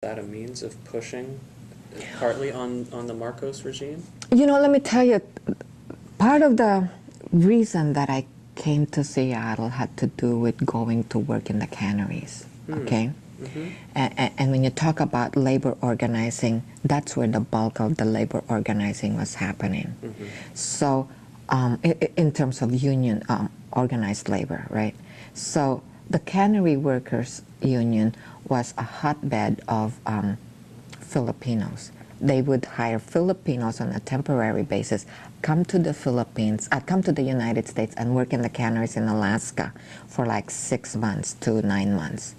that a means of pushing partly on the Marcos regime? You know, let me tell you, part of the reason that I came to Seattle had to do with going to work in the canneries, okay? Mm-hmm. And when you talk about labor organizing, that's where the bulk of the labor organizing was happening. Mm-hmm. So in terms of union, organized labor, right? So the cannery workers union was a hotbed of Filipinos. They would hire Filipinos on a temporary basis, come to the Philippines, come to the United States and work in the canneries in Alaska for like 6 months to 9 months.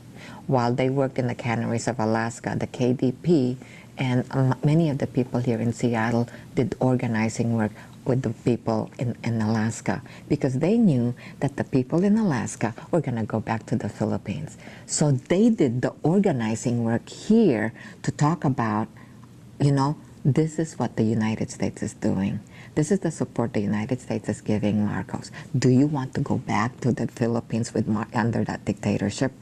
While they worked in the canneries of Alaska, the KDP and many of the people here in Seattle did organizing work with the people in Alaska, because they knew that the people in Alaska were going to go back to the Philippines. So they did the organizing work here to talk about, you know, this is what the United States is doing. This is the support the United States is giving Marcos. Do you want to go back to the Philippines with under that dictatorship?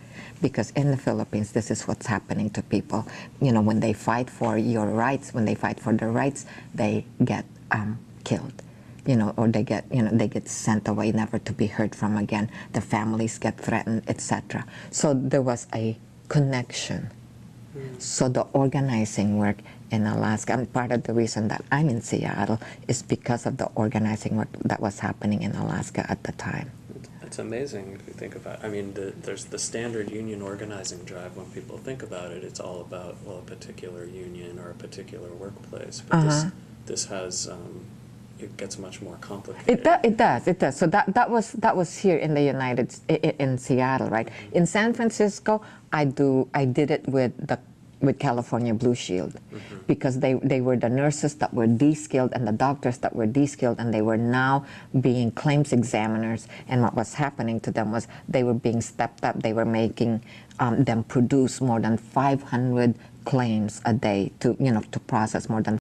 Because in the Philippines, this is what's happening to people. You know, when they fight for your rights, when they fight for their rights, they get killed. You know, or they get, you know, they get sent away, never to be heard from again. The families get threatened, etc. So there was a connection. So the organizing work in Alaska, and part of the reason that I'm in Seattle is because of the organizing work that was happening in Alaska at the time. It's amazing if you think about it. I mean, there's the standard union organizing drive. When people think about it, it's all about, well, a particular union or a particular workplace. But this has, it gets much more complicated. It does. So that was here in the in Seattle, right? Mm-hmm. In San Francisco, I did it with California Blue Shield, mm-hmm. because they were the nurses that were de-skilled and the doctors that were de-skilled, and they were now being claims examiners. And what was happening to them was they were being stepped up. They were making them produce more than 500 claims a day to process more than